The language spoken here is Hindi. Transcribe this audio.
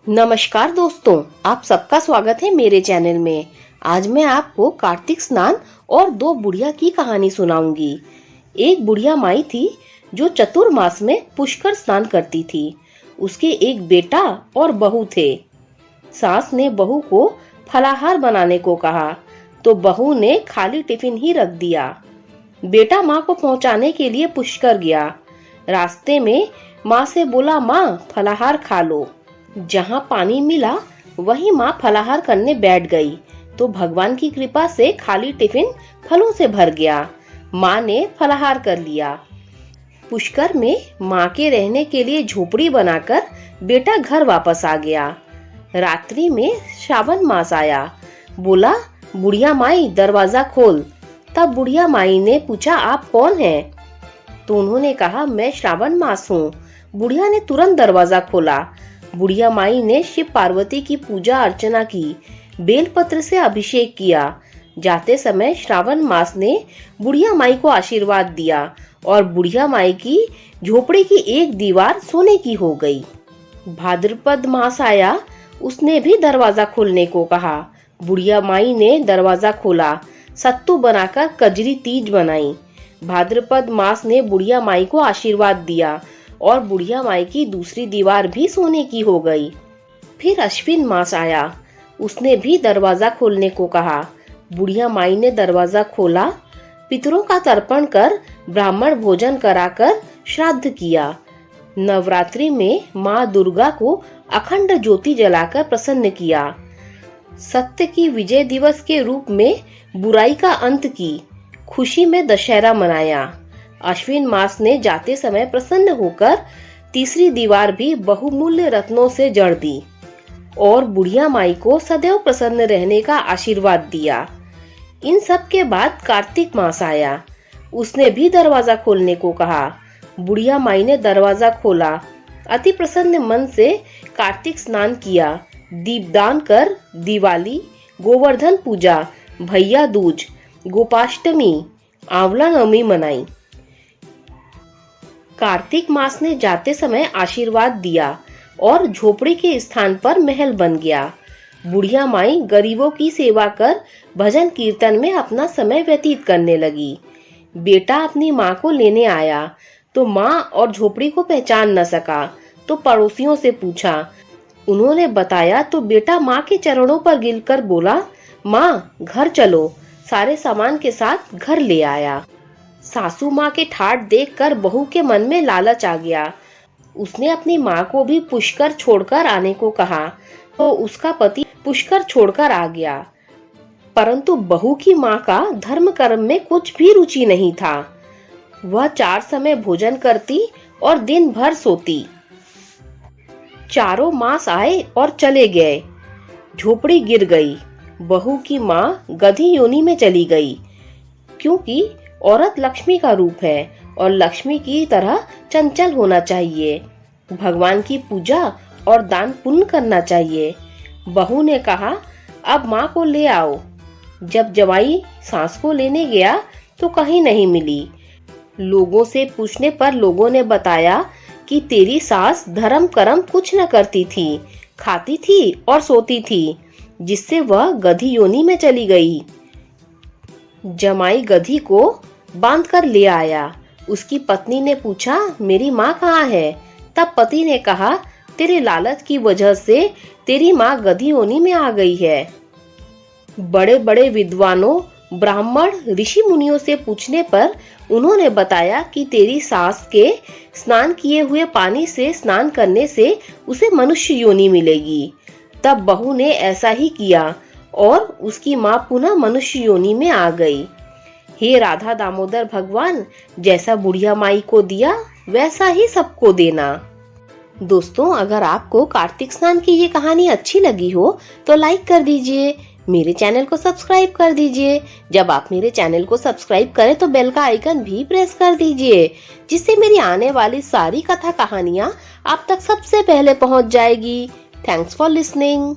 नमस्कार दोस्तों, आप सबका स्वागत है मेरे चैनल में। आज मैं आपको कार्तिक स्नान और दो बुढ़िया की कहानी सुनाऊंगी। एक बुढ़िया माई थी जो चतुर्मास में पुष्कर स्नान करती थी। उसके एक बेटा और बहू थे। सास ने बहू को फलाहार बनाने को कहा तो बहू ने खाली टिफिन ही रख दिया। बेटा माँ को पहुँचाने के लिए पुष्कर गया। रास्ते में माँ से बोला, माँ फलाहार खा लो। जहाँ पानी मिला वहीं माँ फलाहार करने बैठ गई तो भगवान की कृपा से खाली टिफिन फलों से भर गया। माँ ने फलाहार कर लिया। पुष्कर में माँ के रहने के लिए झोपड़ी बनाकर बेटा घर वापस आ गया। रात्रि में श्रावण मास आया। बोला, बुढ़िया माई दरवाजा खोल। तब बुढ़िया माई ने पूछा, आप कौन हैं? तो उन्होंने कहा, मैं श्रावण मास हूँ। बुढ़िया ने तुरंत दरवाजा खोला। बुढ़िया माई ने शिव पार्वती की पूजा अर्चना की, बेलपत्र से अभिषेक किया। जाते समय श्रावण मास ने बुढ़िया माई को आशीर्वाद दिया और बुढ़िया माई की झोपड़ी की एक दीवार सोने की हो गई। भाद्रपद मास आया, उसने भी दरवाजा खोलने को कहा। बुढ़िया माई ने दरवाजा खोला, सत्तू बनाकर कजरी तीज बनाई। भाद्रपद मास ने बुढ़िया माई को आशीर्वाद दिया और बुढ़िया माई की दूसरी दीवार भी सोने की हो गई। फिर अश्विन मास आया, उसने भी दरवाजा खोलने को कहा। बुढ़िया माई ने दरवाजा खोला, पितरों का तर्पण कर ब्राह्मण भोजन कराकर श्राद्ध किया। नवरात्रि में माँ दुर्गा को अखंड ज्योति जलाकर प्रसन्न किया। सत्य की विजय दिवस के रूप में बुराई का अंत की खुशी में दशहरा मनाया। अश्विन मास ने जाते समय प्रसन्न होकर तीसरी दीवार भी बहुमूल्य रत्नों से जड़ दी और बुढ़िया माई को सदैव प्रसन्न रहने का आशीर्वाद दिया। इन सब के बाद कार्तिक मास आया, उसने भी दरवाजा खोलने को कहा। बुढ़िया माई ने दरवाजा खोला, अति प्रसन्न मन से कार्तिक स्नान किया, दीपदान कर दिवाली, गोवर्धन पूजा, भैया दूज, गोपाष्टमी, आंवला नवमी मनाई। कार्तिक मास ने जाते समय आशीर्वाद दिया और झोपड़ी के स्थान पर महल बन गया। बुढ़िया माई गरीबों की सेवा कर भजन कीर्तन में अपना समय व्यतीत करने लगी। बेटा अपनी माँ को लेने आया तो माँ और झोपड़ी को पहचान न सका तो पड़ोसियों से पूछा। उन्होंने बताया तो बेटा माँ के चरणों पर गिरकर बोला, माँ घर चलो। सारे सामान के साथ घर ले आया। सासू माँ के ठाट देखकर बहू के मन में लालच आ गया। उसने अपनी माँ को भी पुष्कर छोड़कर आने को कहा तो उसका पति पुष्कर छोड़कर आ गया। परंतु बहू की माँ का धर्म कर्म में कुछ भी रुचि नहीं था। वह 4 समय भोजन करती और दिन भर सोती। चारों मास आए और चले गए। झोपड़ी गिर गई। बहू की माँ गधी योनि में चली गई, क्योंकि औरत लक्ष्मी का रूप है और लक्ष्मी की तरह चंचल होना चाहिए। भगवान की पूजा और दान पुण्य करना चाहिए। बहू ने कहा, अब माँ को ले आओ। जब जवाई सास को लेने गया तो कहीं नहीं मिली। लोगों से पूछने पर लोगों ने बताया कि तेरी सास धर्म कर्म कुछ न करती थी, खाती थी और सोती थी, जिससे वह गधी योनि में चली गई। जमाई गधी को बांध कर ले आया। उसकी पत्नी ने पूछा, मेरी माँ कहाँ है? तब पति ने कहा, तेरे लालच की वजह से तेरी माँ गधी योनि में आ गई है। बड़े बड़े विद्वानों, ब्राह्मण, ऋषि मुनियों से पूछने पर उन्होंने बताया कि तेरी सास के स्नान किए हुए पानी से स्नान करने से उसे मनुष्य योनि मिलेगी। तब बहू ने ऐसा ही किया और उसकी माँ पुनः मनुष्य योनि में आ गई। हे राधा दामोदर भगवान, जैसा बुढ़िया माई को दिया वैसा ही सबको देना। दोस्तों, अगर आपको कार्तिक स्नान की ये कहानी अच्छी लगी हो तो लाइक कर दीजिए, मेरे चैनल को सब्सक्राइब कर दीजिए। जब आप मेरे चैनल को सब्सक्राइब करें तो बेल का आइकन भी प्रेस कर दीजिए, जिससे मेरी आने वाली सारी कथा कहानियाँ आप तक सबसे पहले पहुँच जाएगी। Thanks for listening.